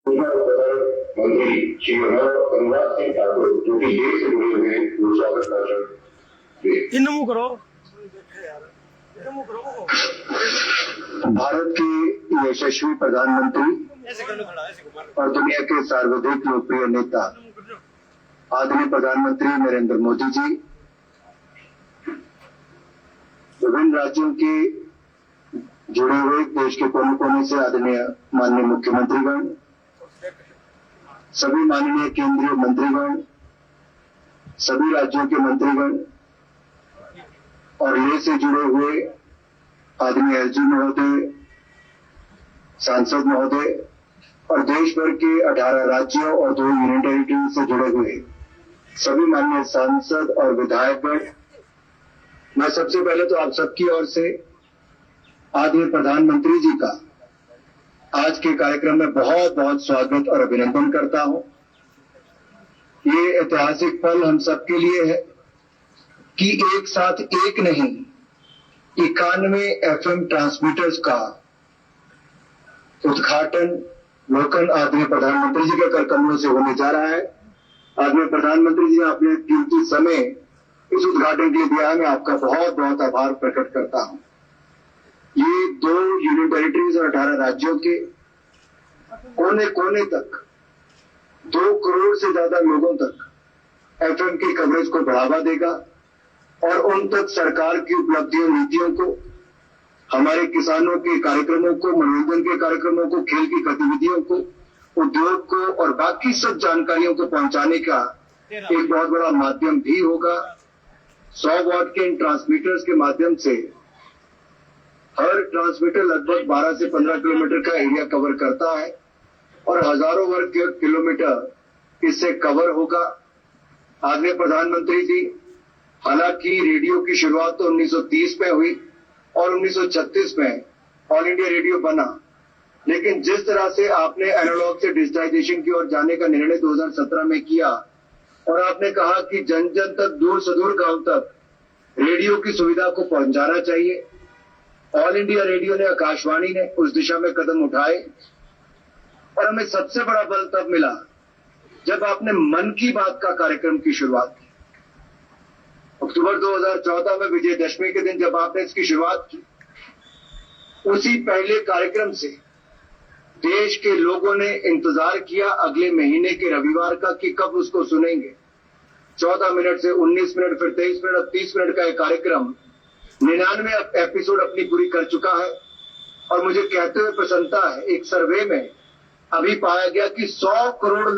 मंत्री श्री अनुराग सिंह ठाकुर जो कि देश से जुड़े हुए हैं वो स्वागत भाषण इनमु करो। भारत के यशस्वी प्रधानमंत्री और दुनिया के सर्वाधिक लोकप्रिय नेता आदरणीय प्रधानमंत्री नरेंद्र मोदी जी, विभिन्न राज्यों के जुड़े हुए देश के कोने कोने से आदरणीय माननीय मुख्यमंत्रीगण, सभी माननीय केंद्रीय मंत्रीगण, सभी राज्यों के मंत्रीगण और ये से जुड़े हुए आदरणीय एसजी महोदय, सांसद महोदय और देश भर के 18 राज्यों और 2 यूनियन टेरिटरी से जुड़े हुए सभी माननीय सांसद और विधायकगण, मैं सबसे पहले तो आप सबकी ओर से आदरणीय प्रधानमंत्री जी का आज के कार्यक्रम में बहुत बहुत स्वागत और अभिनंदन करता हूं। ये ऐतिहासिक पल हम सबके लिए है कि एक साथ एक नहीं 91 FM ट्रांसमीटर्स का उद्घाटन लोकन आदरणीय प्रधानमंत्री जी के कर कमलों से होने जा रहा है। आदरणीय प्रधानमंत्री जी अपने कीमती समय इस उद्घाटन के लिए दिया है, मैं आपका बहुत बहुत आभार प्रकट करता हूं। ये 2 यूनियन टेरिटरीज और 18 राज्यों के कोने कोने तक 2 करोड़ से ज्यादा लोगों तक FM की कवरेज को बढ़ावा देगा और उन तक सरकार की उपलब्धियों, नीतियों को, हमारे किसानों के कार्यक्रमों को, मनोरंजन के कार्यक्रमों को, खेल की गतिविधियों को, उद्योग को और बाकी सब जानकारियों को पहुंचाने का एक बहुत बड़ा माध्यम भी होगा। 100 वॉट के इन ट्रांसमीटर्स के माध्यम से हर ट्रांसमीटर लगभग 12 से 15 किलोमीटर का एरिया कवर करता है और हजारों वर्ग किलोमीटर इससे कवर होगा। आदरणीय प्रधानमंत्री जी, हालांकि रेडियो की शुरुआत तो 1930 में हुई और 1936 में ऑल इंडिया रेडियो बना, लेकिन जिस तरह से आपने एनालॉग से डिजिटाइजेशन की ओर जाने का निर्णय 2017 में किया और आपने कहा कि जन जन तक, दूर सुदूर गांव तक रेडियो की सुविधा को पहुंचाना चाहिए, ऑल इंडिया रेडियो ने, आकाशवाणी ने उस दिशा में कदम उठाए और हमें सबसे बड़ा बल तब मिला जब आपने मन की बात का कार्यक्रम की शुरुआत की। अक्टूबर 2014 में विजयदशमी के दिन जब आपने इसकी शुरुआत की, उसी पहले कार्यक्रम से देश के लोगों ने इंतजार किया अगले महीने के रविवार का कि कब उसको सुनेंगे। 14 मिनट से 19 मिनट, फिर 23 मिनट, अब 30 मिनट का यह कार्यक्रम 99 एपिसोड अपनी पूरी कर चुका है और मुझे कहते हुए प्रसन्नता है, एक सर्वे में अभी पाया गया कि 100 करोड़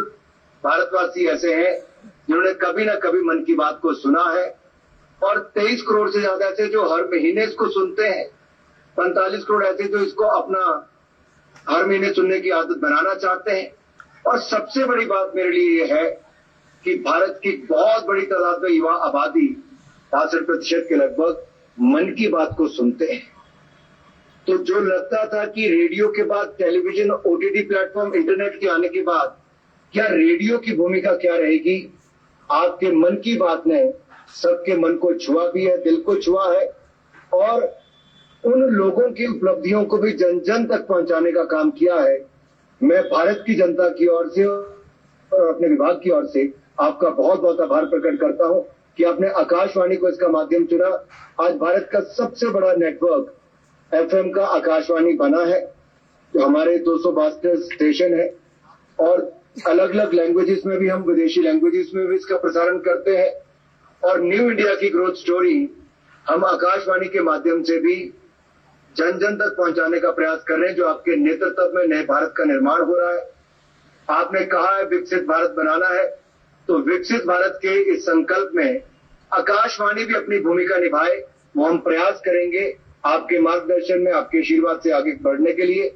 भारतवासी ऐसे हैं जिन्होंने कभी ना कभी मन की बात को सुना है और 23 करोड़ से ज्यादा ऐसे जो हर महीने इसको सुनते हैं, 45 करोड़ ऐसे जो इसको अपना हर महीने सुनने की आदत बनाना चाहते हैं। और सबसे बड़ी बात मेरे लिए यह है कि भारत की बहुत बड़ी तादाद में युवा आबादी 65% के लगभग मन की बात को सुनते हैं। तो जो लगता था कि रेडियो के बाद टेलीविजन, OTT प्लेटफॉर्म, इंटरनेट के आने के बाद क्या रेडियो की भूमिका क्या रहेगी, आपके मन की बात ने सबके मन को छुआ भी है, दिल को छुआ है और उन लोगों की उपलब्धियों को भी जन जन तक पहुंचाने का काम किया है। मैं भारत की जनता की ओर से और अपने विभाग की ओर से आपका बहुत बहुत आभार प्रकट करता हूं कि आपने आकाशवाणी को इसका माध्यम चुना। आज भारत का सबसे बड़ा नेटवर्क FM का आकाशवाणी बना है, जो हमारे 262 स्टेशन है और अलग अलग लैंग्वेजेस में भी, हम विदेशी लैंग्वेजेस में भी इसका प्रसारण करते हैं और न्यू इंडिया की ग्रोथ स्टोरी हम आकाशवाणी के माध्यम से भी जन जन तक पहुंचाने का प्रयास कर रहे हैं, जो आपके नेतृत्व में नए भारत का निर्माण हो रहा है। आपने कहा है विकसित भारत बनाना है, तो विकसित भारत के इस संकल्प में आकाशवाणी भी अपनी भूमिका निभाए, वो हम प्रयास करेंगे आपके मार्गदर्शन में, आपके आशीर्वाद से आगे बढ़ने के लिए।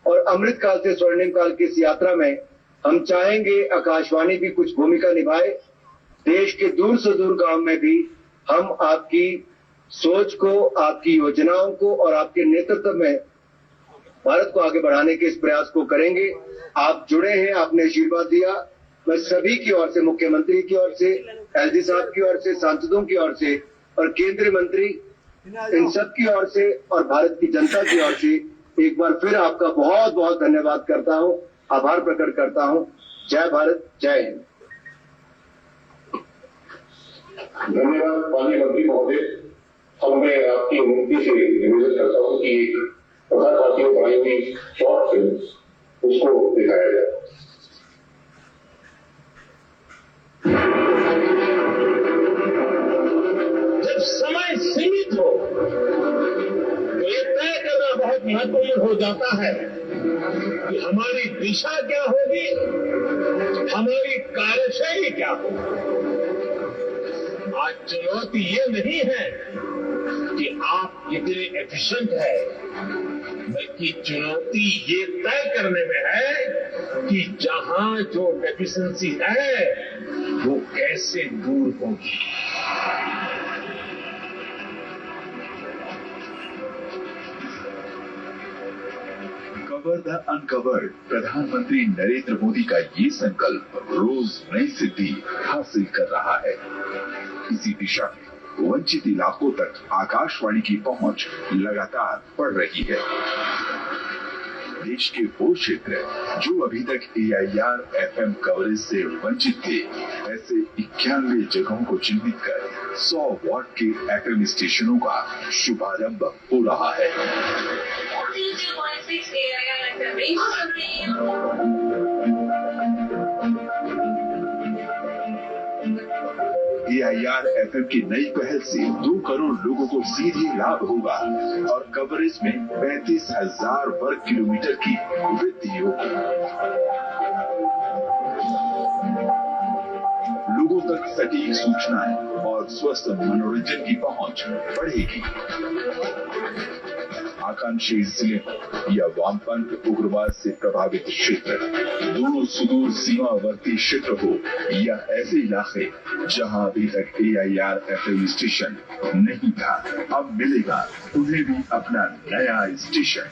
और अमृत काल से स्वर्णिम काल की इस यात्रा में हम चाहेंगे आकाशवाणी भी कुछ भूमिका निभाए। देश के दूर से दूर गांव में भी हम आपकी सोच को, आपकी योजनाओं को और आपके नेतृत्व में भारत को आगे बढ़ाने के इस प्रयास को करेंगे। आप जुड़े हैं, आपने आशीर्वाद दिया। मैं सभी की ओर से, मुख्यमंत्री की ओर से, एलजी साहब की ओर से, सांसदों की ओर से और केंद्रीय मंत्री, इन सब की ओर से और भारत की जनता की ओर से एक बार फिर आपका बहुत बहुत धन्यवाद करता हूं आभार प्रकट करता हूं। जय भारत, जय हिंद। धन्यवाद माननीय मंत्री महोदय। अब मैं आपकी अनुमति से निवेदन करता हूँ कि एक प्रसार भारती में बनाई हुई शॉर्ट फिल्म उसको दिखाया जाए। जब समय सीमित हो तो ये तय करना बहुत महत्वपूर्ण हो जाता है कि हमारी दिशा क्या होगी, हमारी कार्यशैली क्या होगी। आज चुनौती ये नहीं है कि आप कितने एफिशिएंट है, बल्कि चुनौती ये तय करने में है कि जहां जो डेफिशिएंसी है वो कैसे दूर होगी। Cover the uncovered. प्रधानमंत्री नरेंद्र मोदी का ये संकल्प रोज नई सिद्धि हासिल कर रहा है। इसी दिशा में वंचित इलाकों तक आकाशवाणी की पहुंच लगातार बढ़ रही है। देश के वो क्षेत्र जो अभी तक AIR FM कवरेज से वंचित थे, ऐसे 91 जगहों को चिन्हित कर 100 वॉट के FM स्टेशनों का शुभारंभ हो रहा है। AIR FM की नई पहल से 2 करोड़ लोगों को सीधे लाभ होगा और कवरेज में 35,000 वर्ग किलोमीटर की वृद्धि होगी। लोगों तक सटीक सूचनाएं और स्वस्थ मनोरंजन की पहुंच बढ़ेगी। आकांक्षी जिले या वामपंथ उग्रवाद से प्रभावित क्षेत्र, दूर सुदूर सीमावर्ती क्षेत्र हो या ऐसे इलाके जहां अभी तक AIR FM स्टेशन नहीं था, अब मिलेगा उन्हें भी अपना नया स्टेशन,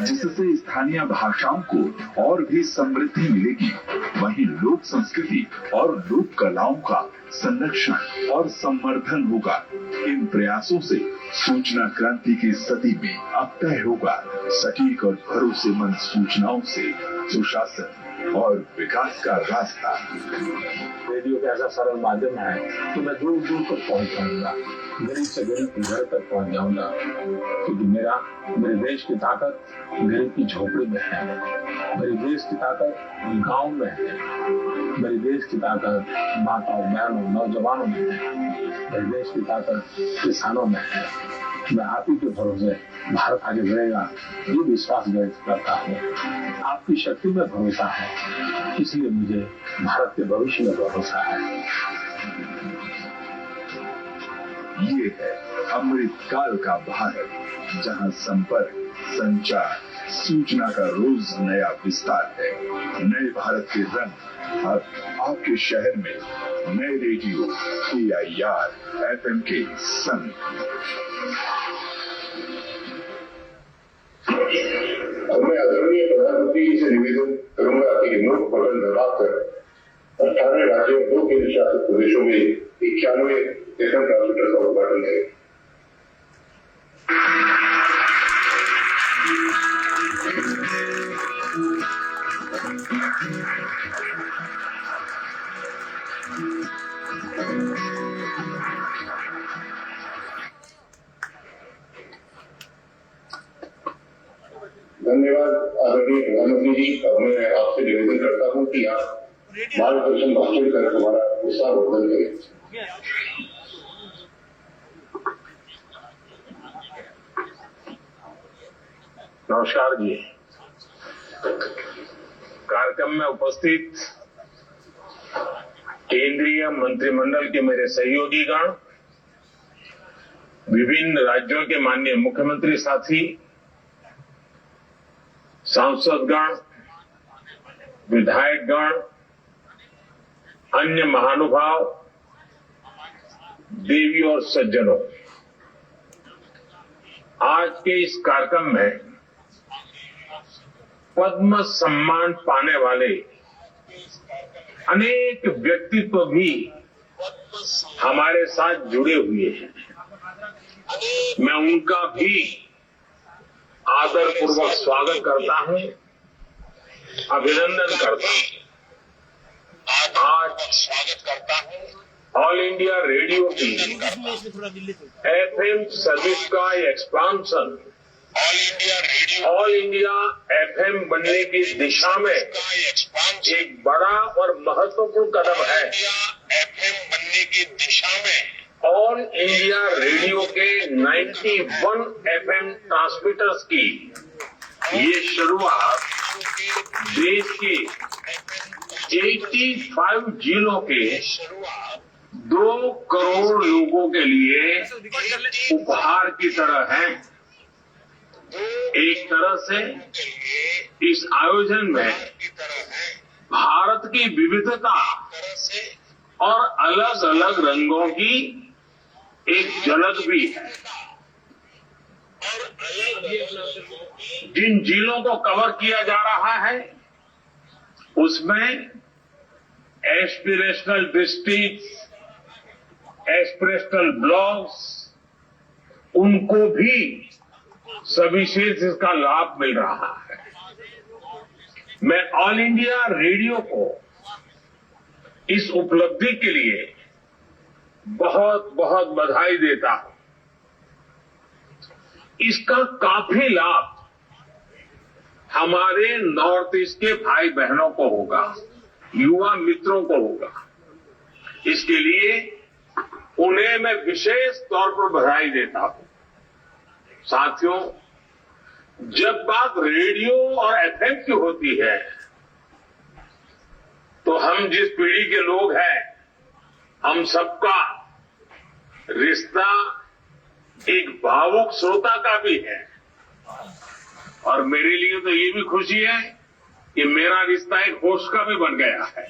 जिससे स्थानीय भाषाओं को और भी समृद्धि मिलेगी। वहीं लोक संस्कृति और लोक कलाओं का संरक्षण और संवर्धन होगा। इन प्रयासों से सूचना क्रांति की सदी में अब तय होगा सटीक और भरोसेमंद सूचनाओं से सुशासन और विकास का रास्ता। रेडियो का ऐसा सरल माध्यम है कि मैं दूर दूर तक पहुंच जाऊंगा, गरीब से गरीब के घर तक पहुंच जाऊंगा, क्योंकि मेरे देश की ताकत गरीब की झोपड़ी में है, मेरे देश की ताकत गांव में है, मेरे देश की ताकत माताओं, बहनों, नौजवानों में है, मेरे देश की ताकत किसानों में है। मैं आप ही के भरोसे भारत आगे बढ़ेगा ये विश्वास व्यक्त करता हूँ। आपकी शक्ति में भरोसा है, इसलिए मुझे भारत के भविष्य में भरोसा है। ये है अमृत काल का भारत, जहां संपर्क, संचार, सूचना का रोज नया विस्तार है। नए भारत के रंग अब आपके शहर में नए रेडियो AIR FM के संग। मैं आदरणीय प्रधानमंत्री जी से निवेदन करूंगा कि रिमोट बटन दबाकर 18 राज्यों, 2 केंद्र शासित प्रदेशों में 91 FM ट्रांसमीटर का उद्घाटन करें। धन्यवाद आदरणीय प्रधानमंत्री जी। अब मैं आपसे निवेदन करता हूँ कि आप मार्गदर्शन भाषण कर हमारा उत्साह वर्धन करें। नमस्कार जी। कार्यक्रम में उपस्थित केंद्रीय मंत्रिमंडल के मेरे सहयोगीगण, विभिन्न राज्यों के माननीय मुख्यमंत्री साथी, सांसदगण, विधायकगण, अन्य महानुभाव, देवी और सज्जनों, आज के इस कार्यक्रम में पद्म सम्मान पाने वाले अनेक व्यक्तित्व भी हमारे साथ जुड़े हुए हैं। मैं उनका भी आदरपूर्वक स्वागत करता हूं अभिनंदन करता हूं। आज स्वागत करता हूं ऑल इंडिया रेडियो की एफएम सर्विस का एक्सपांशन ऑल इंडिया एफएम बनने की दिशा में एक बड़ा और महत्वपूर्ण कदम है। एफएम बनने की दिशा में ऑल इंडिया रेडियो के 91 एफएम ट्रांसमीटर्स की ये शुरुआत देश के 85 जिलों के 2 करोड़ लोगों के लिए उपहार की तरह है। एक तरह से इस आयोजन में भारत की विविधता और अलग अलग रंगों की एक झलक भी है। जिन जिलों को कवर किया जा रहा है उसमें एस्पिरेशनल डिस्ट्रिक्ट्स, एस्पिरेशनल ब्लॉक्स, उनको भी सविशेष इसका लाभ मिल रहा है। मैं ऑल इंडिया रेडियो को इस उपलब्धि के लिए बहुत बहुत बधाई देता हूं। इसका काफी लाभ हमारे नॉर्थ ईस्ट के भाई बहनों को होगा, युवा मित्रों को होगा। इसके लिए उन्हें मैं विशेष तौर पर बधाई देता हूं। साथियों, जब बात रेडियो और एफएम की होती है तो हम जिस पीढ़ी के लोग हैं, हम सबका रिश्ता एक भावुक श्रोता का भी है। और मेरे लिए तो ये भी खुशी है कि मेरा रिश्ता एक होस्ट का भी बन गया है।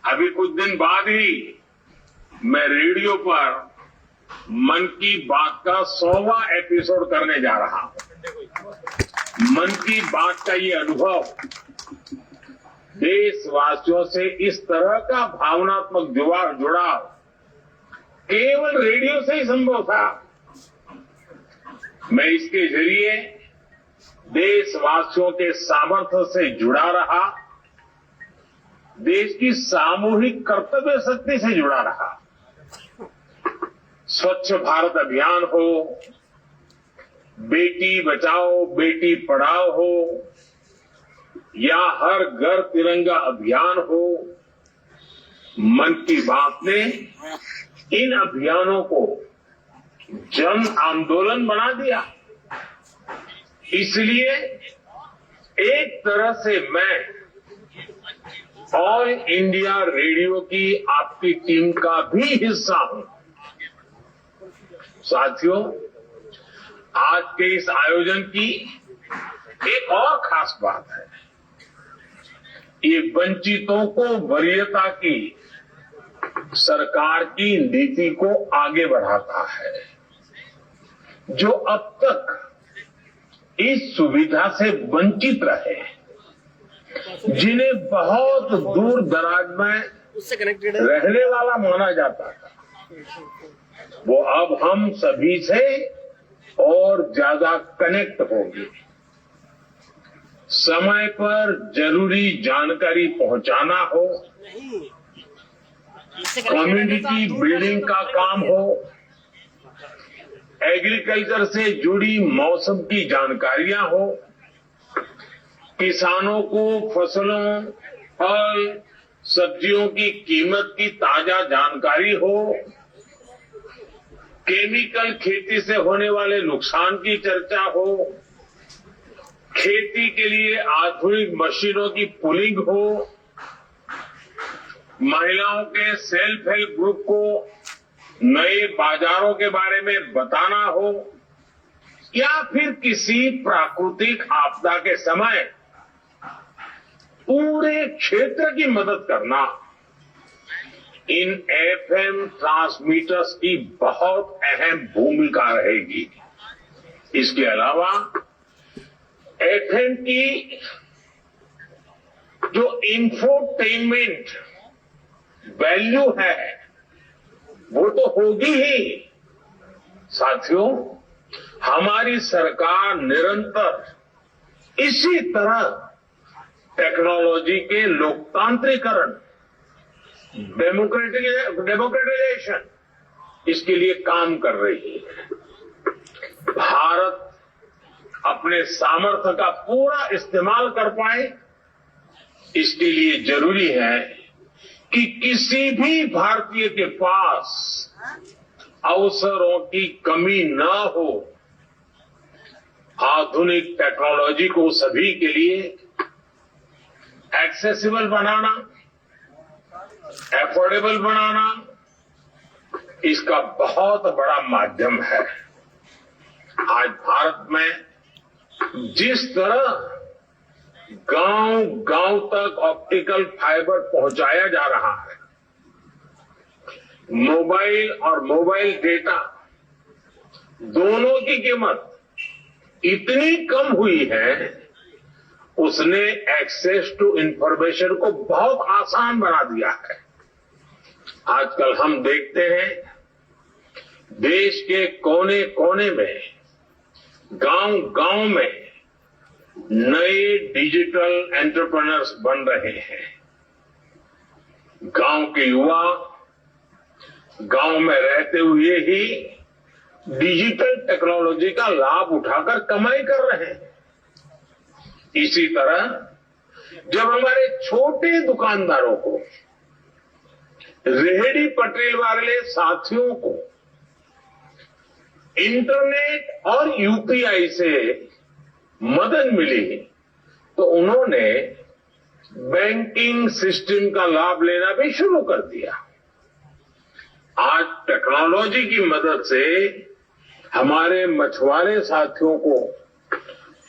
अभी कुछ दिन बाद ही मैं रेडियो पर मन की बात का 100वां एपिसोड करने जा रहा हूं। मन की बात का ये अनुभव देशवासियों से इस तरह का भावनात्मक जुड़ाव केवल रेडियो से ही संभव था। मैं इसके जरिए देशवासियों के सामर्थ्य से जुड़ा रहा, देश की सामूहिक कर्तव्य शक्ति से जुड़ा रहा। स्वच्छ भारत अभियान हो, बेटी बचाओ बेटी पढ़ाओ हो, या हर घर तिरंगा अभियान हो, मन की बात ने इन अभियानों को जन आंदोलन बना दिया। इसलिए एक तरह से मैं ऑल इंडिया रेडियो की आपकी टीम का भी हिस्सा हूं। साथियों, आज के इस आयोजन की एक और खास बात है। ये वंचितों को वरीयता की सरकार की नीति को आगे बढ़ाता है, जो अब तक इस सुविधा से वंचित रहे, जिन्हें बहुत दूर दराज में रहने वाला माना जाता था, वो अब हम सभी से और ज्यादा कनेक्ट होंगे। समय पर जरूरी जानकारी पहुंचाना हो, कम्युनिटी बिल्डिंग का काम हो, एग्रीकल्चर से जुड़ी मौसम की जानकारियां हो, किसानों को फसलों, फल, सब्जियों की कीमत की ताजा जानकारी हो, केमिकल खेती से होने वाले नुकसान की चर्चा हो, खेती के लिए आधुनिक मशीनों की पुलिंग हो, महिलाओं के सेल्फ हेल्प ग्रुप को नए बाजारों के बारे में बताना हो, या फिर किसी प्राकृतिक आपदा के समय पूरे क्षेत्र की मदद करना, इन एफएम ट्रांसमीटर्स की बहुत अहम भूमिका रहेगी। इसके अलावा एफएम की जो इंफोटेनमेंट वैल्यू है वो तो होगी ही। साथियों, हमारी सरकार निरंतर इसी तरह टेक्नोलॉजी के लोकतांत्रिकरण, डेमोक्रेटाइजेशन, इसके लिए काम कर रही है। भारत अपने सामर्थ्य का पूरा इस्तेमाल कर पाए, इसके लिए जरूरी है कि किसी भी भारतीय के पास अवसरों की कमी न हो। आधुनिक टेक्नोलॉजी को सभी के लिए एक्सेसिबल बनाना, एफोर्डेबल बनाना, इसका बहुत बड़ा माध्यम है। आज भारत में जिस तरह गांव-गांव तक ऑप्टिकल फाइबर पहुंचाया जा रहा है, मोबाइल और मोबाइल डेटा दोनों की कीमत इतनी कम हुई है, उसने एक्सेस टू इंफॉर्मेशन को बहुत आसान बना दिया है। आजकल हम देखते हैं देश के कोने कोने में, गांव-गांव में नए डिजिटल एंटरप्रेन्योर्स बन रहे हैं। गांव के युवा गांव में रहते हुए ही डिजिटल टेक्नोलॉजी का लाभ उठाकर कमाई कर रहे हैं। इसी तरह जब हमारे छोटे दुकानदारों को, रेहड़ी पटरी वाले साथियों को इंटरनेट और यूपीआई से मदद मिली, तो उन्होंने बैंकिंग सिस्टम का लाभ लेना भी शुरू कर दिया। आज टेक्नोलॉजी की मदद से हमारे मछुआरे साथियों को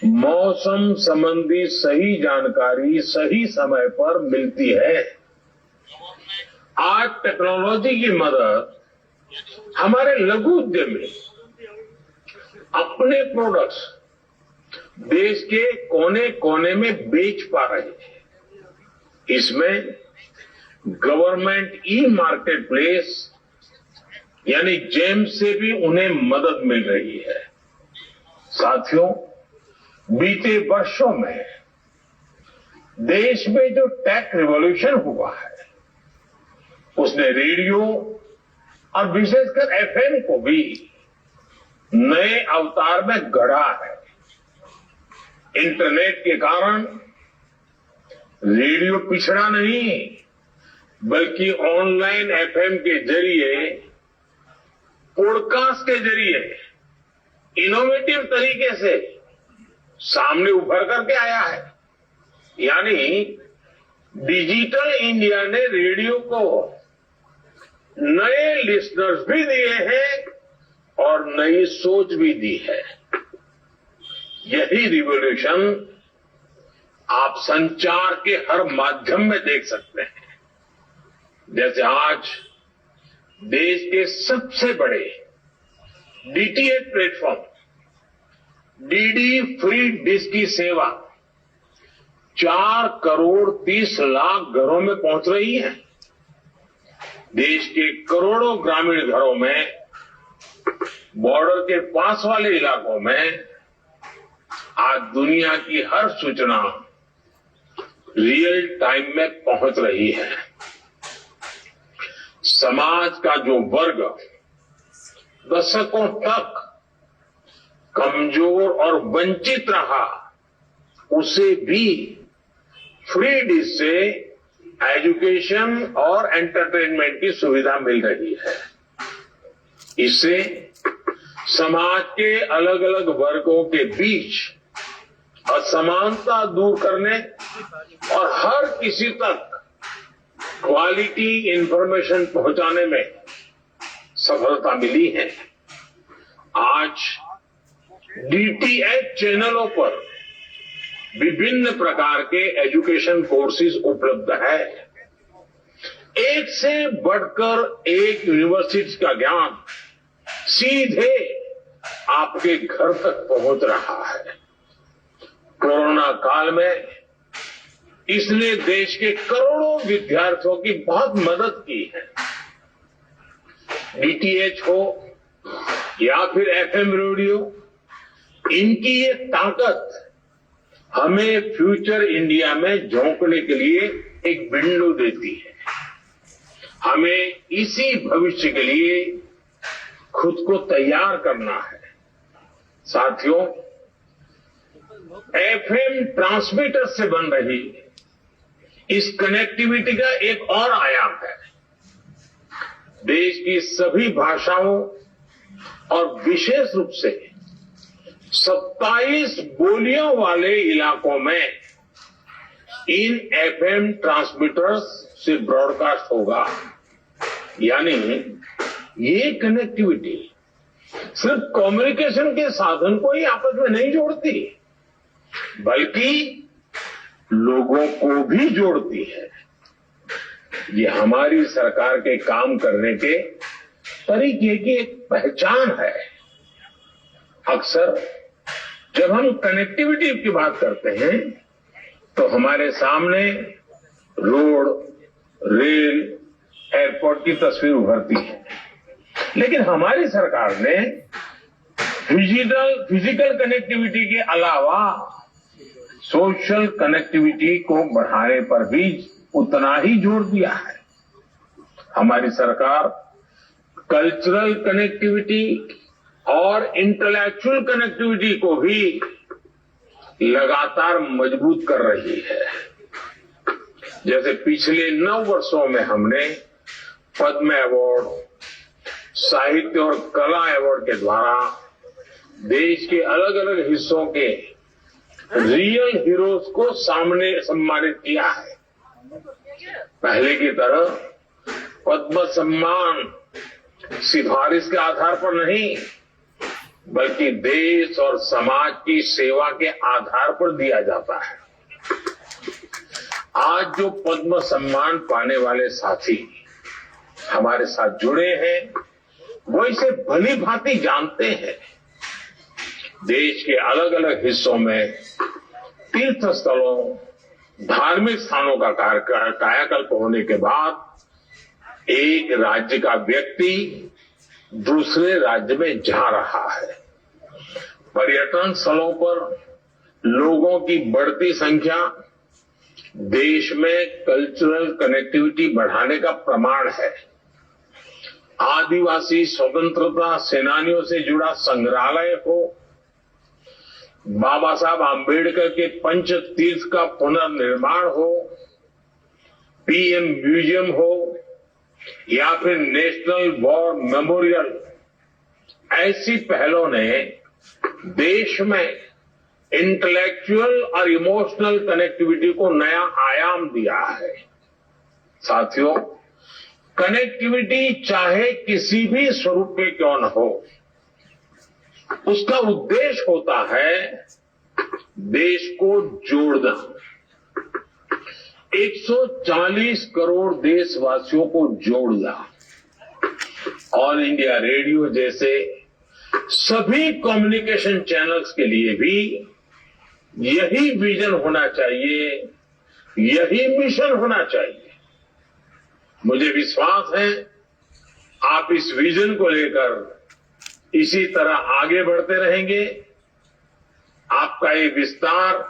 मौसम संबंधी सही जानकारी सही समय पर मिलती है। आज टेक्नोलॉजी की मदद हमारे लघु उद्यमी अपने प्रोडक्ट्स देश के कोने कोने में बेच पा रहे हैं। इसमें गवर्नमेंट ई मार्केट प्लेस यानी जेम से भी उन्हें मदद मिल रही है। साथियों, बीते वर्षों में देश में जो टेक रिवॉल्यूशन हुआ है, उसने रेडियो और विशेषकर एफएम को भी नए अवतार में गढ़ा है। इंटरनेट के कारण रेडियो पिछड़ा नहीं, बल्कि ऑनलाइन एफएम के जरिए, पॉडकास्ट के जरिए इनोवेटिव तरीके से सामने उभर करके आया है। यानी डिजिटल इंडिया ने रेडियो को नए लिसनर्स भी दिए हैं और नई सोच भी दी है। यही रिवॉल्यूशन आप संचार के हर माध्यम में देख सकते हैं। जैसे आज देश के सबसे बड़े DTH platform DD free dish की सेवा 4 करोड़ 30 लाख घरों में पहुंच रही है। देश के करोड़ों ग्रामीण घरों में, बॉर्डर के पास वाले इलाकों में आज दुनिया की हर सूचना रियल टाइम में पहुंच रही है। समाज का जो वर्ग दशकों तक कमजोर और वंचित रहा, उसे भी फ्री डिश से एजुकेशन और एंटरटेनमेंट की सुविधा मिल रही है। इससे समाज के अलग अलग वर्गों के बीच असमानता दूर करने और हर किसी तक क्वालिटी इंफॉर्मेशन पहुंचाने में सफलता मिली है। आज डीटीएच चैनलों पर विभिन्न प्रकार के एजुकेशन कोर्सेज उपलब्ध है। एक से बढ़कर एक यूनिवर्सिटी का ज्ञान सीधे आपके घर तक पहुंच रहा है। कोरोना काल में इसने देश के करोड़ों विद्यार्थियों की बहुत मदद की है। डीटीएच हो या फिर एफएम रेडियो, इनकी ये ताकत हमें फ्यूचर इंडिया में झोंकने के लिए एक विंडो देती है। हमें इसी भविष्य के लिए खुद को तैयार करना है। साथियों, एफएम ट्रांसमीटर से बन रही इस कनेक्टिविटी का एक और आयाम है। देश की सभी भाषाओं और विशेष रूप से 27 बोलियों वाले इलाकों में इन एफएम ट्रांसमीटर्स से ब्रॉडकास्ट होगा। यानी ये कनेक्टिविटी सिर्फ कम्युनिकेशन के साधन को ही आपस में नहीं जोड़ती, बल्कि लोगों को भी जोड़ती है। ये हमारी सरकार के काम करने के तरीके की एक पहचान है। अक्सर जब हम कनेक्टिविटी की बात करते हैं तो हमारे सामने रोड, रेल, एयरपोर्ट की तस्वीर उभरती है, लेकिन हमारी सरकार ने फिजिकल कनेक्टिविटी के अलावा सोशल कनेक्टिविटी को बढ़ाने पर भी उतना ही जोर दिया है। हमारी सरकार कल्चरल कनेक्टिविटी और इंटेलेक्चुअल कनेक्टिविटी को भी लगातार मजबूत कर रही है। जैसे पिछले 9 वर्षों में हमने पद्म अवार्ड, साहित्य और कला अवार्ड के द्वारा देश के अलग अलग हिस्सों के रियल हीरोज को सामने सम्मानित किया है। पहले की तरह पद्म सम्मान सिफारिश के आधार पर नहीं, बल्कि देश और समाज की सेवा के आधार पर दिया जाता है। आज जो पद्म सम्मान पाने वाले साथी हमारे साथ जुड़े हैं, वो इसे भली भांति जानते हैं। देश के अलग अलग हिस्सों में तीर्थ स्थलों, धार्मिक स्थानों का कायाकल्प होने के बाद एक राज्य का व्यक्ति दूसरे राज्य में जा रहा है। पर्यटन स्थलों पर लोगों की बढ़ती संख्या देश में कल्चरल कनेक्टिविटी बढ़ाने का प्रमाण है। आदिवासी स्वतंत्रता सेनानियों से जुड़ा संग्रहालय हो, बाबा साहब आम्बेडकर के पंच तीर्थ का पुनर्निर्माण हो, पीएम म्यूजियम हो या फिर नेशनल वॉर मेमोरियल, ऐसी पहलों ने देश में इंटेलेक्चुअल और इमोशनल कनेक्टिविटी को नया आयाम दिया है। साथियों, कनेक्टिविटी चाहे किसी भी स्वरूप में क्यों न हो, उसका उद्देश्य होता है देश को जोड़ना। 140 करोड़ देशवासियों को जोड़ना। ऑल इंडिया रेडियो जैसे सभी कम्युनिकेशन चैनल्स के लिए भी यही विजन होना चाहिए, यही मिशन होना चाहिए। मुझे विश्वास है आप इस विजन को लेकर इसी तरह आगे बढ़ते रहेंगे। आपका ये विस्तार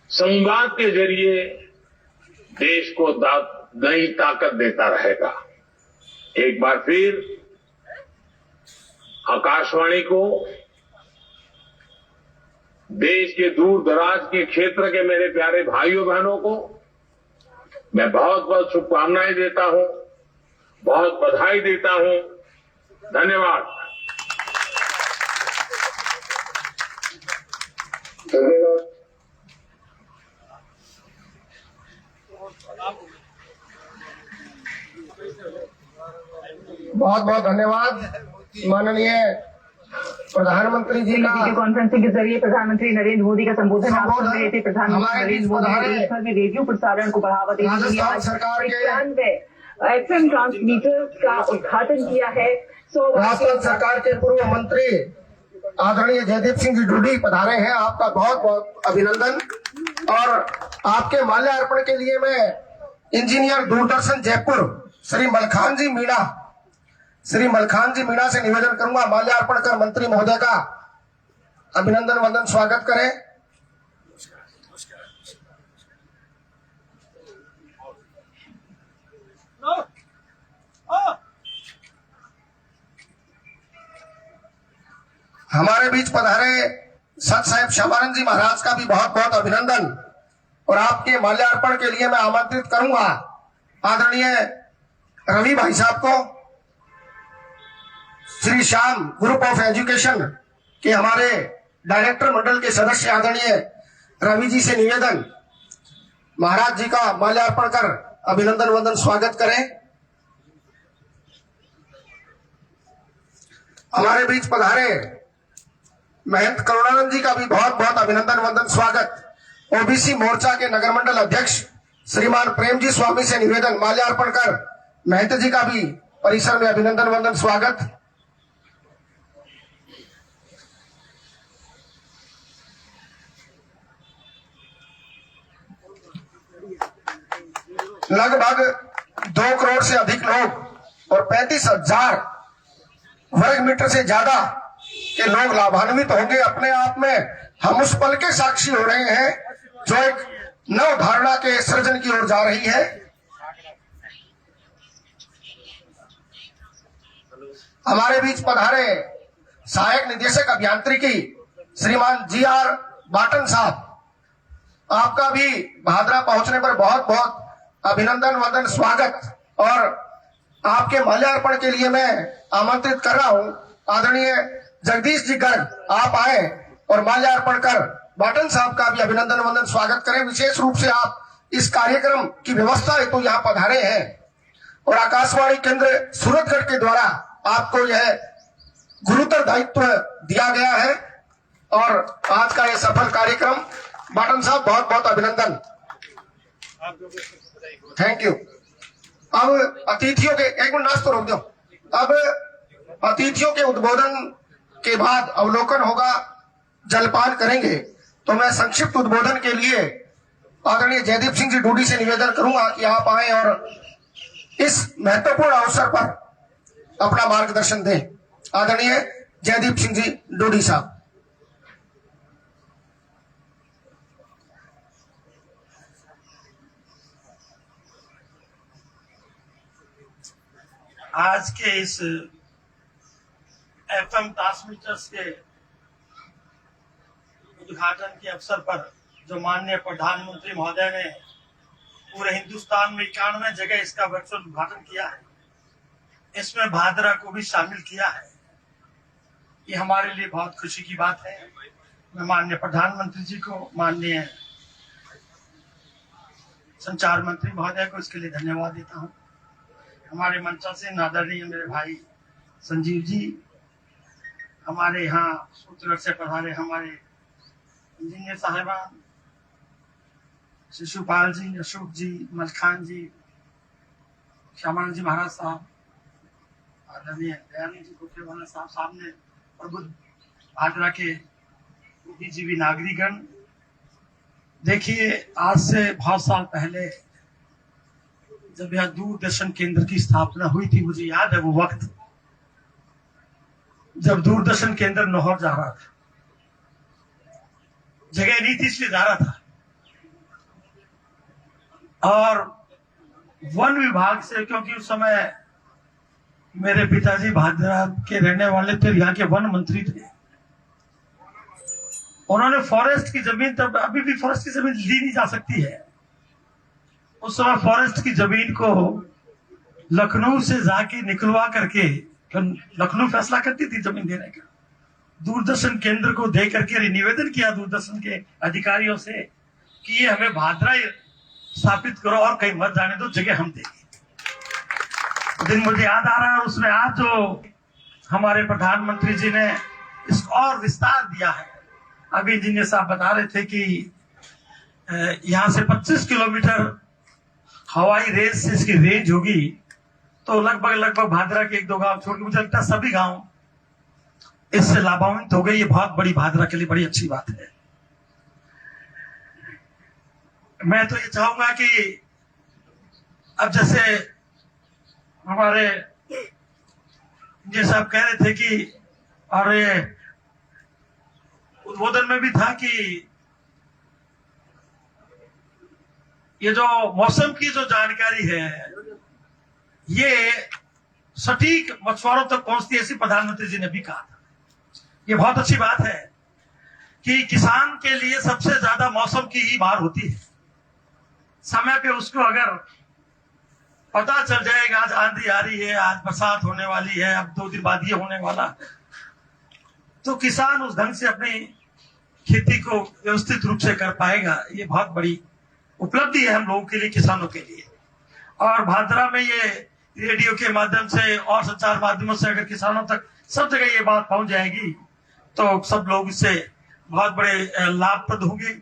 संवाद के जरिए देश को नई ताकत देता रहेगा। एक बार फिर आकाशवाणी को, देश के दूर दराज के क्षेत्र के मेरे प्यारे भाइयों बहनों को मैं बहुत बहुत शुभकामनाएं देता हूं, बहुत बधाई देता हूं। धन्यवाद। धन्यवाद। बहुत बहुत धन्यवाद माननीय प्रधानमंत्री जी का। वीडियो कॉन्फ्रेंसिंग के जरिए प्रधानमंत्री नरेंद्र मोदी का संबोधन आप सुन रहे थे। प्रधानमंत्री नरेंद्र मोदी ने देश भर में रेडियो प्रसारण को बढ़ावा देने के लिए सरकार के एफएम ट्रांसमीटर का उद्घाटन किया है। राजस्थान सरकार के पूर्व मंत्री आदरणीय जयदीप सिंह जी डूडी पधारे हैं। आपका बहुत बहुत अभिनंदन। और आपके माल्यार्पण के लिए मैं इंजीनियर दूरदर्शन जयपुर श्री मलखान जी मीणा से निवेदन करूंगा, माल्यार्पण कर मंत्री महोदय का अभिनंदन वंदन स्वागत करें। हमारे बीच पधारे सत साहेब श्यामानंद जी महाराज का भी बहुत बहुत अभिनंदन। और आपके माल्यार्पण के लिए मैं आमंत्रित करूंगा आदरणीय रवि भाई साहब को। Shri Shyam group of education के हमारे डायरेक्टर मंडल के सदस्य आदरणीय रवि जी से निवेदन, महाराज जी का माल्यार्पण कर अभिनंदन वंदन स्वागत करें। हमारे बीच पधारे महंत करुणानंद जी का भी बहुत बहुत अभिनंदन वंदन स्वागत। ओबीसी मोर्चा के नगर मंडल अध्यक्ष श्रीमान प्रेम जी स्वामी से निवेदन, माल्यार्पण कर महंत जी का भी परिसर में अभिनंदन वंदन स्वागत। लगभग 2 करोड़ से अधिक लोग और 35,000 वर्ग मीटर से ज्यादा के लोग लाभान्वित होंगे। अपने आप में हम उस पल के साक्षी हो रहे हैं जो एक नव धारणा के सृजन की ओर जा रही है। हमारे बीच पधारे सहायक निदेशक अभियांत्रिकी श्रीमान GR बाटन साहब, आपका भी भादरा पहुंचने पर बहुत बहुत अभिनंदन वंदन स्वागत। और आपके माल्यार्पण के लिए मैं आमंत्रित कर रहा हूं आदरणीय जगदीश जी गर्ग, आप आए और माल्यार्पण कर बाटन साहब का भी अभिनंदन वंदन स्वागत करें। विशेष रूप से आप इस कार्यक्रम की व्यवस्था हेतु यहाँ पधारे हैं और आकाशवाणी केंद्र सूरतगढ़ के द्वारा आपको यह गुरुतर दायित्व दिया गया है और आज का यह सफल कार्यक्रम, बाटन साहब बहुत बहुत अभिनंदन, थैंक यू। अब अतिथियों के, एक मिनट नाश्ता रोक दो। अब अतिथियों के उद्बोधन के बाद अवलोकन होगा, जलपान करेंगे। तो मैं संक्षिप्त उद्बोधन के लिए आदरणीय जयदीप सिंह जी डूडी से निवेदन करूंगा कि आप आए और इस महत्वपूर्ण अवसर पर अपना मार्गदर्शन दें। आदरणीय जयदीप सिंह जी डूडी साहब। आज के इस FM ट्रांसमीटर्स के उद्घाटन के अवसर पर जो माननीय प्रधानमंत्री महोदय ने पूरे हिंदुस्तान में 91 जगह इसका वर्चुअल उद्घाटन किया है, इसमें भादरा को भी शामिल किया है, ये हमारे लिए बहुत खुशी की बात है। मैं माननीय प्रधानमंत्री जी को, माननीय संचार मंत्री महोदय को इसके लिए धन्यवाद देता हूँ। हमारे मंचा से आदरणीय मेरे भाई संजीव जी, हमारे यहाँ सूत्रगढ़ से पधारे हमारे इंजीनियर साहिबान, शिशुपाल जी, अशोक जी, मलखान जी, श्यामानंद जी महाराज साहब, आदरणीय दयानंद जी कोठेवाला साहब, सामने प्रबुद्ध भादरा के बुद्धिजीवी नागरिकगण। देखिए, आज से बहुत साल पहले जब यह दूरदर्शन केंद्र की स्थापना हुई थी, मुझे याद है वो वक्त जब दूरदर्शन केंद्र नौहर जा रहा था, जगह नहीं थी इसलिए जा रहा था। और वन विभाग से, क्योंकि उस समय मेरे पिताजी भादरा के रहने वाले थे, यहाँ के वन मंत्री थे, उन्होंने फॉरेस्ट की जमीन, तब अभी भी फॉरेस्ट की जमीन ली नहीं जा सकती है, उस समय फॉरेस्ट की जमीन को लखनऊ से जाके निकलवा करके, लखनऊ फैसला करती थी जमीन देने का, दूरदर्शन केंद्र को दे करके निवेदन किया दूरदर्शन के अधिकारियों से कि ये हमें भादरा स्थापित करो और कहीं मत जाने दो, जगह हम देंगे। दिन मुझे याद आ रहा है, उसमें आज जो हमारे प्रधानमंत्री जी ने इसको और विस्तार दिया है। अभी इंजीनियर साहब बता रहे थे कि यहाँ से 25 किलोमीटर हवाई रेंज से इसकी रेंज होगी, तो लगभग भादरा के 1-2 गांव छोड़ के मुझे लगता है सभी गांव इससे लाभान्वित हो गए। ये बहुत बड़ी भादरा के लिए बड़ी अच्छी बात है। मैं तो ये चाहूंगा कि अब जैसे हमारे इंजीनियर साहब कह रहे थे कि, और ये उद्बोधन में भी था कि ये जो मौसम की जो जानकारी है ये सटीक मछुआरों तक पहुंचती है, ऐसी प्रधानमंत्री जी ने भी कहा था। ये बहुत अच्छी बात है कि किसान के लिए सबसे ज्यादा मौसम की ही मार होती है। समय पे उसको अगर पता चल जाएगा आज आंधी आ रही है, आज बरसात होने वाली है, अब 2 दिन बाद ये होने वाला है, तो किसान उस ढंग से अपनी खेती को व्यवस्थित रूप से कर पाएगा। ये बहुत बड़ी उपलब्धि है हम लोगों के लिए, किसानों के लिए। और भादरा में ये रेडियो के माध्यम से और संचार माध्यमों से अगर किसानों तक सब जगह ये बात पहुंच जाएगी तो सब लोग इससे बहुत बड़े लाभप्रद होंगे।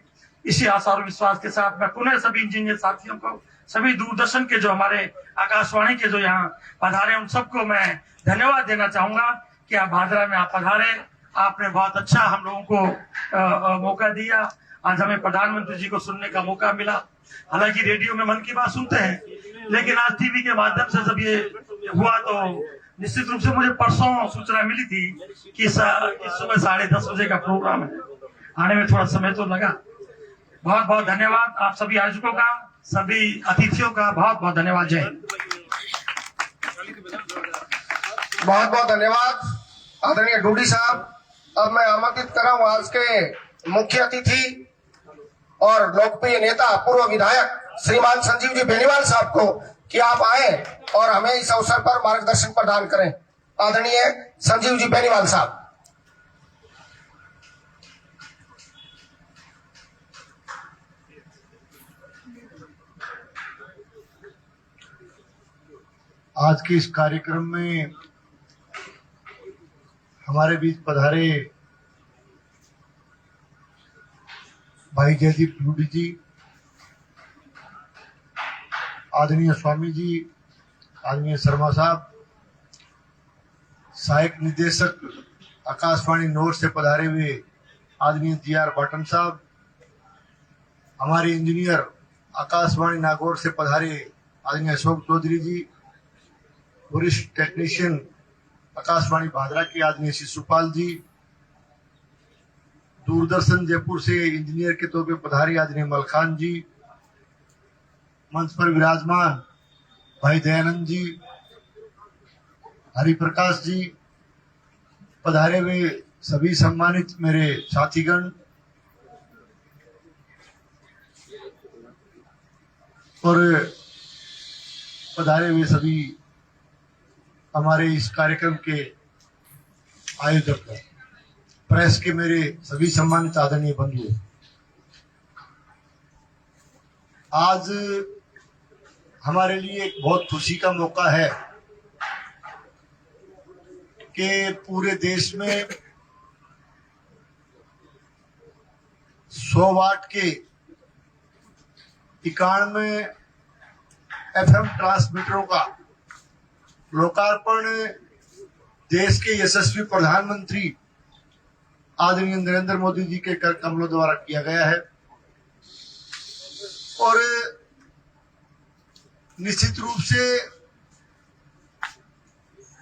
इसी आशा और विश्वास के साथ मैं पुनः सभी इंजीनियर साथियों को, सभी दूरदर्शन के जो हमारे आकाशवाणी के जो यहाँ पधारे उन सबको मैं धन्यवाद देना चाहूंगा कि आप भादरा में आप पधारे। आपने बहुत अच्छा हम लोगों को मौका दिया। आज हमें प्रधानमंत्री जी को सुनने का मौका मिला। हालांकि रेडियो में मन की बात सुनते हैं, लेकिन आज टीवी के माध्यम से जब ये हुआ तो निश्चित रूप से मुझे परसों सूचना मिली थी कि सुबह 10:30 बजे का प्रोग्राम है। आने में थोड़ा समय तो लगा। बहुत बहुत धन्यवाद आप सभी आयोजकों का, सभी अतिथियों का बहुत बहुत धन्यवाद। जय हिंद। बहुत बहुत धन्यवाद आदरणीय डूडी साहब। अब मैं आमंत्रित कर रहा हूं आज के मुख्य अतिथि और लोकप्रिय नेता पूर्व विधायक श्रीमान संजीव जी बेनीवाल साहब को कि आप आए और हमें इस अवसर पर मार्गदर्शन प्रदान करें। आदरणीय संजीव जी बेनीवाल साहब। आज के इस कार्यक्रम में हमारे बीच पधारे भाई जयदीप डूडी जी, आदरणीय स्वामी जी, आदरणीय शर्मा साहब, सहायक निदेशक आकाशवाणी नोर से पधारे हुए आदरणीय GR पाटन साहब, हमारे इंजीनियर आकाशवाणी नागौर से पधारे आदरणीय अशोक चौधरी जी, वरिष्ठ टेक्नीशियन आकाशवाणी भादरा के आदरणीय शिशुपाल जी, दूरदर्शन जयपुर से इंजीनियर के तौर पर पधारे आदरणीय मलखान जी, मंच पर विराजमान भाई दयानंद जी, हरिप्रकाश जी, पधारे हुए सभी सम्मानित मेरे साथीगण और पधारे हुए सभी हमारे इस कार्यक्रम के आयोजक, प्रेस के मेरे सभी सम्मानित आदरणीय बंधु। आज हमारे लिए एक बहुत खुशी का मौका है कि पूरे देश में 100 वाट के 91 FM ट्रांसमीटरों का लोकार्पण देश के यशस्वी प्रधानमंत्री आदरणीय नरेंद्र मोदी जी के कर कमलों द्वारा किया गया है। और निश्चित रूप से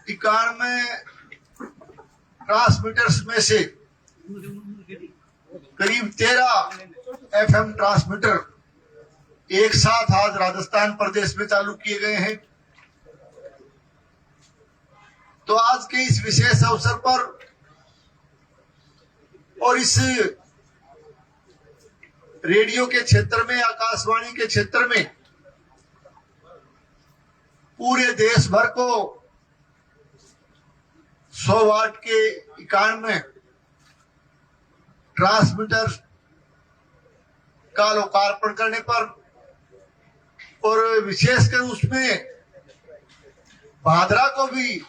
91 ट्रांसमीटर्स में से करीब 13 FM ट्रांसमीटर एक साथ आज राजस्थान प्रदेश में चालू किए गए हैं। तो आज के इस विशेष अवसर पर और इस रेडियो के क्षेत्र में, आकाशवाणी के क्षेत्र में पूरे देश भर को 100 वाट के 91 ट्रांसमीटर का लोकार्पण करने पर और विशेषकर उसमें भादरा को भी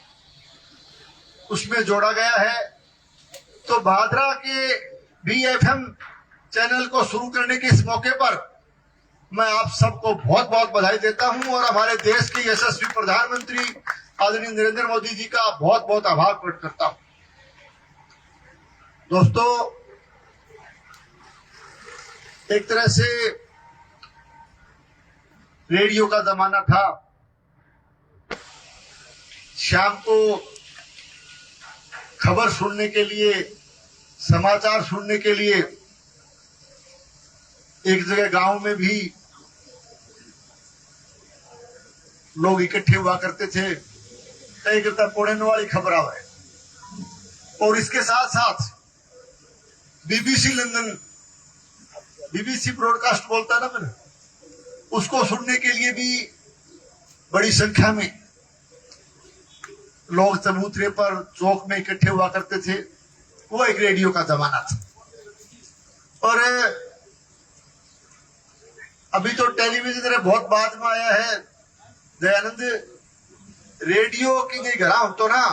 उसमें जोड़ा गया है। तो भादरा के भी FM चैनल को शुरू करने के इस मौके पर मैं आप सबको बहुत बहुत बधाई देता हूं और हमारे देश के यशस्वी प्रधानमंत्री आदरणीय नरेंद्र मोदी जी का बहुत बहुत आभार प्रकट करता हूं। दोस्तों, एक तरह से रेडियो का जमाना था। शाम को खबर सुनने के लिए, समाचार सुनने के लिए एक जगह गांव में भी लोग इकट्ठे हुआ करते थे। कई करता पोड़ने वाली खबर आवे और इसके साथ साथ बीबीसी लंदन, बीबीसी ब्रॉडकास्ट बोलता ना मैंने, उसको सुनने के लिए भी बड़ी संख्या में लोग चबूतरे पर चौक में इकट्ठे हुआ करते थे। वो एक रेडियो का जमाना था। और अभी तो टेलीविजन बहुत बाद में आया है। दयानंद, रेडियो की नहीं घरा हो तो ना,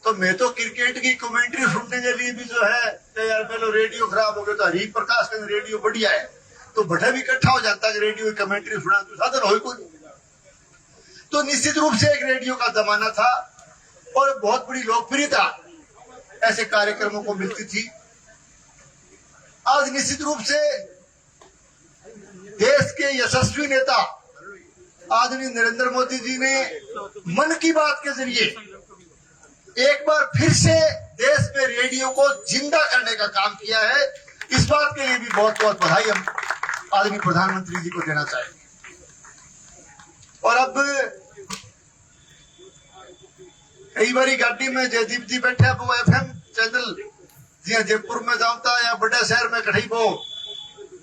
तो मैं तो क्रिकेट की कमेंट्री सुनने के लिए भी जो है यार पहले रेडियो खराब हो गया, तो हरी प्रकाश का रेडियो बढ़िया है, तो बड़ा भी इकट्ठा हो जाता है रेडियो की कमेंट्री सुना, तो साधन हो कोई। तो निश्चित रूप से एक रेडियो का जमाना था और बहुत बड़ी लोकप्रियता ऐसे कार्यक्रमों को मिलती थी। आज निश्चित रूप से देश के यशस्वी नेता आदरणीय नरेंद्र मोदी जी ने मन की बात के जरिए एक बार फिर से देश में रेडियो को जिंदा करने का काम किया है। इस बात के लिए भी बहुत बहुत बधाई हम आदरणीय प्रधानमंत्री जी को देना चाहेंगे। और अब कई बारी गाड़ी में जयदीप जी बैठे, वो एफएम चैनल जी जयपुर में जाता या बड़े शहर में कहीं वो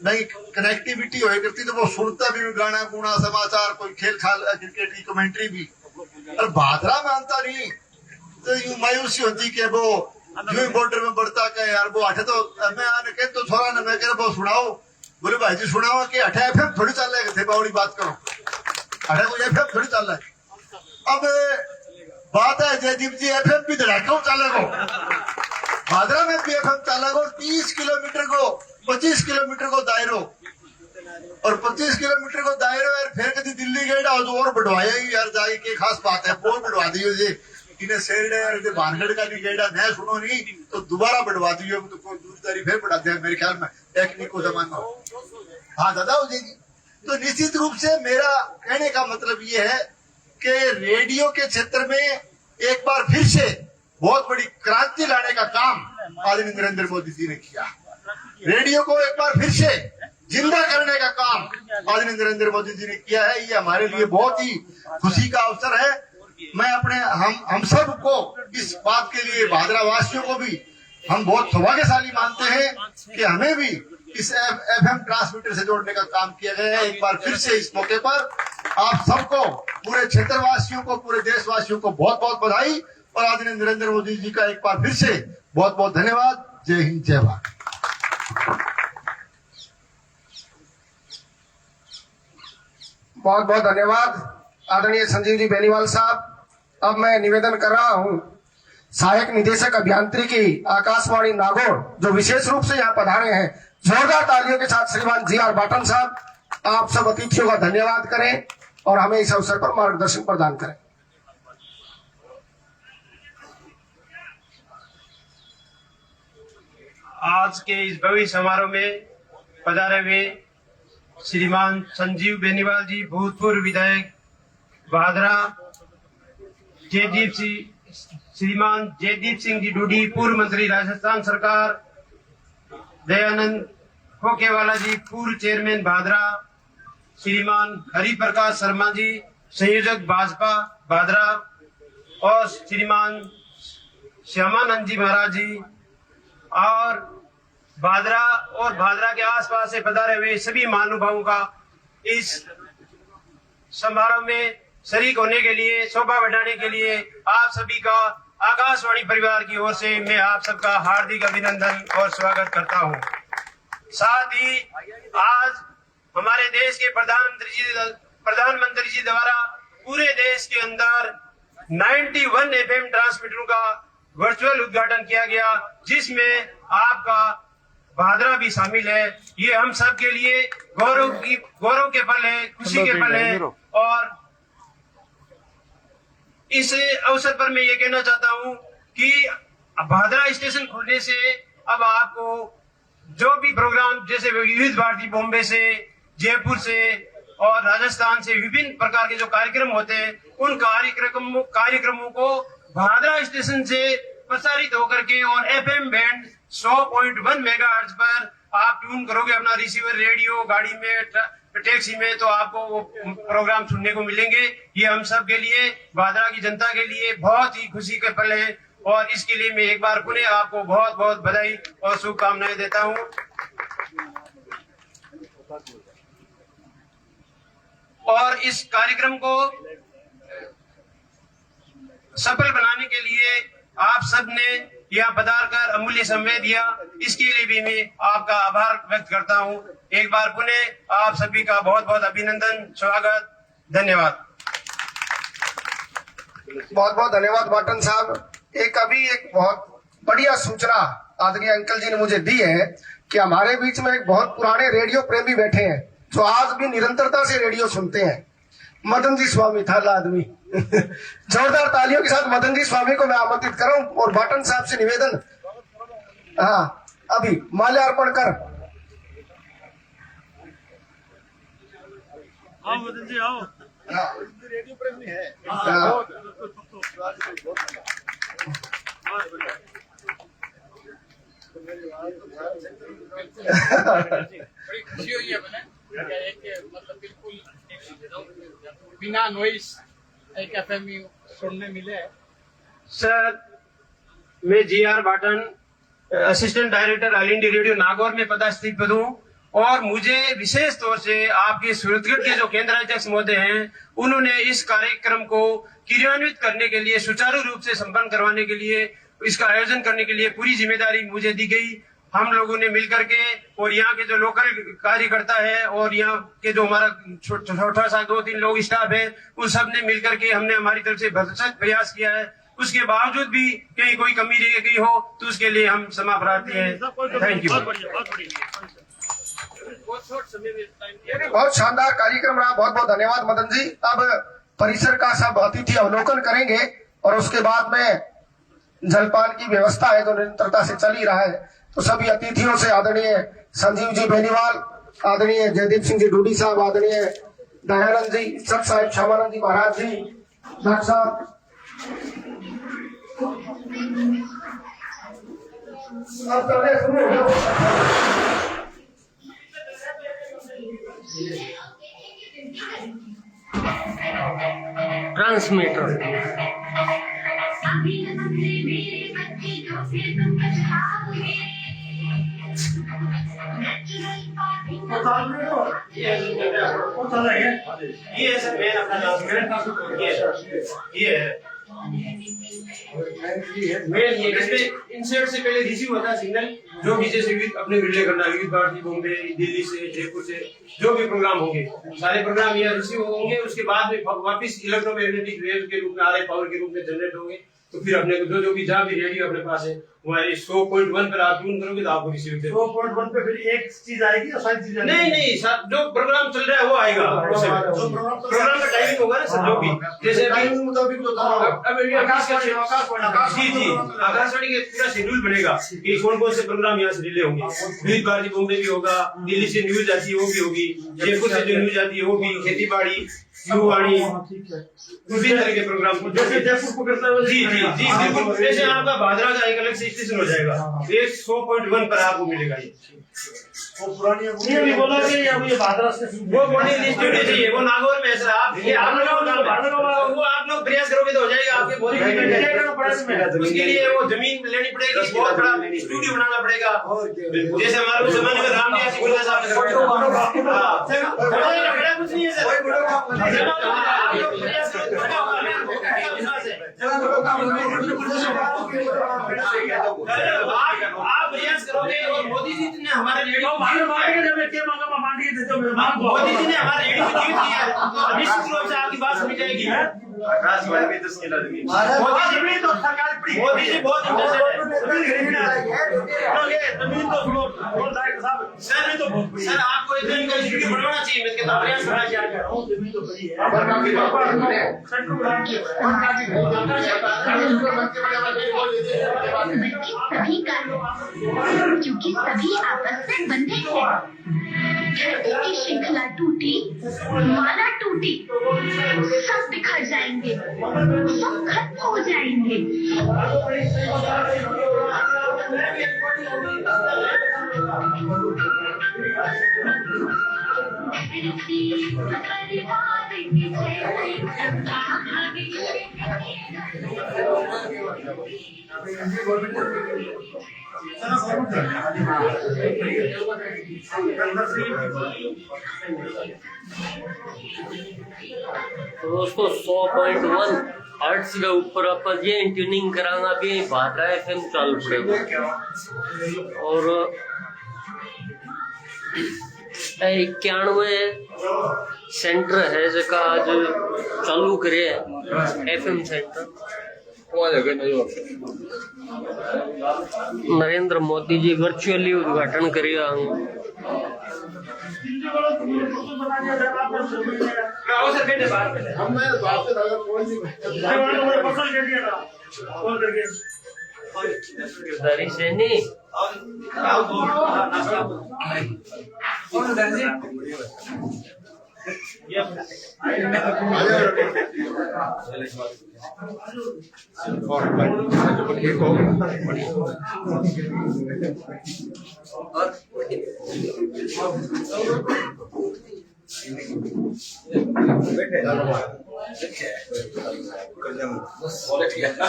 नहीं कनेक्टिविटी हो करती, तो वो सुनता भी गाना गुना समाचार, कोई खेल खाल क्रिकेट की कमेंट्री भी। और भादरा मानता नहीं तो यूं मायूसी होती कि वो यूं बॉर्डर में बढ़ता क्या यार, वो अठे तो मैं आने के तो थोड़ा ना मैं कह वो सुनाओ, बोले भाई जी सुनाओ कि अठे एफएम थोड़ी चल रहा है, बावड़ी बात करो, अठे कोई एफएम थोड़ी चल रहा है। अब बात है जयदीप जी एफएम भी धड़ाका चलेगो, भादरा में भी एफएम चलेगो। 30 किलोमीटर को 25 किलोमीटर को दायरो, और 25 किलोमीटर को दायरो यार फिर कभी दिल्ली गए हो तो और बढ़वाया ही यार, जाए की खास बात है, और बढ़वा दियो जी इन्हें शेर यार भानगढ़ का नहीं गेड़ा न सुनो नहीं तो दोबारा बढ़वा दियो, तो कोई दूरदारी फिर बढ़ा दिया मेरे ख्याल में, टेक्निक को जमाना हो। हाँ दादा हो जाएगी। तो निश्चित रूप से मेरा कहने का मतलब ये है कि रेडियो के क्षेत्र में एक बार फिर से बहुत बड़ी क्रांति लाने का काम आदरणीय नरेंद्र मोदी जी ने किया। रेडियो को एक बार फिर से जिंदा करने का काम आदरणीय नरेंद्र मोदी जी ने किया है। ये हमारे लिए बहुत ही खुशी का अवसर है। मैं अपने हम सब को इस बात के लिए, भादरा वासियों को भी हम बहुत सौभाग्यशाली मानते हैं कि हमें भी इस एफएम ट्रांसमीटर से जोड़ने का काम किया गया है। एक बार फिर से इस मौके पर आप सबको, पूरे क्षेत्रवासियों को, पूरे देशवासियों को बहुत बहुत बधाई और आदरणीय नरेंद्र मोदी जी का एक बार फिर से बहुत बहुत धन्यवाद। जय हिंद, जय भारत। बहुत बहुत धन्यवाद आदरणीय संजीव जी बेनीवाल साहब। अब मैं निवेदन कर रहा हूं सहायक निदेशक अभियांत्रिकी आकाशवाणी नागौर, जो विशेष रूप से यहाँ पधारे हैं, जोरदार तालियों के साथ श्रीमान जी.आर. बाटन साहब, आप सब अतिथियों का धन्यवाद करें और हमें इस अवसर पर मार्गदर्शन प्रदान करें। आज के इस भव्य समारोह में पधारे हुए श्रीमान संजीव बेनीवाल जी, भूतपूर्व विधायक भादरा, श्रीमान जयदीप सिंह जी डूडी, पूर्व मंत्री राजस्थान सरकार, दयानंद खोकेवाला जी, पूर्व चेयरमैन भादरा, श्रीमान हरि प्रकाश शर्मा जी, संयोजक भाजपा भादरा, और श्रीमान श्यामानंद जी महाराज जी, और भादरा के आसपास से पधारे हुए सभी महानुभावों का इस समारोह में शरीक होने के लिए, शोभा बढ़ाने के लिए आप सभी का आकाशवाणी परिवार की ओर से मैं आप सबका हार्दिक अभिनंदन और स्वागत करता हूं। साथ ही आज हमारे देश के प्रधानमंत्री जी द्वारा पूरे देश के अंदर 91 एफएम ट्रांसमीटरों का वर्चुअल उद्घाटन किया गया, जिसमें आपका भादरा भी शामिल है। ये हम सब के लिए गौरव के पल है, खुशी के पल है। और इस अवसर पर मैं ये कहना चाहता हूं कि भादरा स्टेशन खुलने से अब आपको जो भी प्रोग्राम, जैसे विविध भारती बॉम्बे से, जयपुर से और राजस्थान से विभिन्न प्रकार के जो कार्यक्रम होते हैं, उन कार्यक्रमों को भादरा स्टेशन से प्रसारित होकर के और एफएम बैंड 100.1 मेगाहर्ट्ज पर आप ट्यून करोगे अपना रिसीवर, रेडियो, गाड़ी में, टैक्सी में, तो आपको वो प्रोग्राम सुनने को मिलेंगे। ये हम सब के लिए, भादरा की जनता के लिए बहुत ही खुशी के पल है और इसके लिए मैं एक बार पुनः आपको बहुत बहुत बधाई और शुभकामनाएं देता हूं। और इस कार्यक्रम को सफल बनाने के लिए आप सब ने यहाँ पधार कर अमूल्य समय दिया, इसके लिए भी मैं आपका आभार व्यक्त करता हूँ। एक बार पुनः आप सभी का बहुत बहुत अभिनंदन, स्वागत, धन्यवाद। बहुत बहुत धन्यवाद बाटन साहब। एक बहुत बढ़िया सूचना आदरणीय अंकल जी ने मुझे दी है कि हमारे बीच में एक बहुत पुराने रेडियो प्रेमी बैठे हैं जो आज भी निरंतरता से रेडियो सुनते हैं। मदन जी स्वामी था आदमी। जोरदार तालियों के साथ मदन जी स्वामी को मैं आमंत्रित करूं और बाटन साहब से निवेदन, हाँ अभी माल्यार्पण कर। आओ मदन जी आओ। रेडियो प्रेमी है। बड़ी खुशी हुई है मतलब बिल्कुल बिना नॉइस एक एफएमयू सुनने मिले। सर, मैं जीआर बाटन, assistant director all India radio Nagaur में पदस्थित हूँ और मुझे विशेष तौर से आपके सूरतगढ़ के जो केंद्र अध्यक्ष महोदय हैं, उन्होंने इस कार्यक्रम को क्रियान्वित करने के लिए, सुचारू रूप से संपन्न करवाने के लिए, इसका आयोजन करने के लिए पूरी जिम्मेदारी मुझे दी गई। हम लोगों ने मिलकर के और यहाँ के जो लोकल कार्यकर्ता है और यहाँ के जो हमारा छोटा सा 2-3 लोग स्टाफ है, उन सब ने मिलकर के हमने हमारी तरफ से भरसक प्रयास किया है। उसके बावजूद भी कहीं कोई कमी रह गई हो तो उसके लिए हम क्षमा प्रार्थी हैं। Thank you. बहुत शानदार कार्यक्रम रहा, बहुत बहुत धन्यवाद मदन जी। अब परिसर का सब अतिथि अवलोकन करेंगे और उसके बाद में जलपान की व्यवस्था है जो निरंतरता से चल ही रहा है। तो सभी अतिथियों से आदरणीय संजीव जी बेनीवाल, आदरणीय जयदीप सिंह जी डूडी साहब, आदरणीय दयानंद जी, सत साहिब श्यामानंद जी महाराज जी, डॉक्टर साहब, अब चलने शुरू हो ट्रांसमीटर। ये है सर मेन अपना ये है मेन, ये इसमें इंसर्ट से पहले रिसीव होता है सिग्नल, जो भी जैसे अपने रिले करना, विद्युत भारती, बॉम्बे, दिल्ली से, जयपुर से जो भी प्रोग्राम होंगे सारे प्रोग्राम यहाँ रिसीव होंगे। उसके बाद में वापस इलेक्ट्रोमैग्नेटिक वेव के रूप में, आरएफ पावर के रूप में जनरेट होंगे। तो फिर अपने को जो भी जहाँ भी रेडियो अपने पास है हमारे 100.1 पर आप ट्यून करोगे तो आपको रिसीव देगा। 100.1 पे फिर एक चीज आएगी और सारी चीजें नहीं सर, जो प्रोग्राम चल रहा है वो आएगा। प्रोग्राम का टाइमिंग होगा ना सर, जो भी जैसे जी आकाशवाणी के पूरा शेड्यूल बनेगा कि कौन कौन से प्रोग्राम यहाँ से रिले होंगे। विद्युत भारती बॉम्बे भी होगा, दिल्ली से न्यूज आती है वो भी होगी, जयपुर से जो न्यूज आती है वो भी, खेती बाड़ी, युवाणी, विभिन्न तरह के प्रोग्राम जैसे जयपुर को करता है। जी बिल्कुल। जैसे आपका भादरा का एक अलग से स्टेशन हो जाएगा, 100.1 पर आपको मिलेगा। ये पुरानी अभी बोला कि ये भादरा स्टेशन वो मॉर्निंग लिस्ट होनी चाहिए, वो नागौर में है सर। आप वो आप लोग प्रयास करोगे तो हो जाएगा आपके। उसके लिए वो जमीन लेनी पड़ेगी, बहुत बड़ा स्टूडियो बनाना पड़ेगा। जैसे हमारे उस जमाने में रामलिया सिंह साहब ने कुछ नहीं है सर। आप प्रयास करोगे और मोदी जी ने हमारे रेडियो मोदी जी ने हमारे रेडियो को जीत किया है तो निश्चित रूप से आपकी बात सुनी जाएगी। मोदी जी बहुत सर आपको एक दिन का स्टूडियो बनवाना चाहिए, मैं कहता प्रयास करना चाहिए। सभी कार्य क्योंकि सभी आपस में बंधे हैं। धरती की श्रृंखला टूटी, माला टूटी, सब बिखर जाएंगे, सब खत्म हो जाएंगे। दोस्तों 100.1 हर्ट्ज के ऊपर आप ये ट्यूनिंग कराना भी भाटा FM चालू पड़ेगा और 91 सेंटर है जका आज चालू करे FM centre. Narendra Modi ji virtually उद्घाटन करेगा।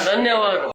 धन्यवाद।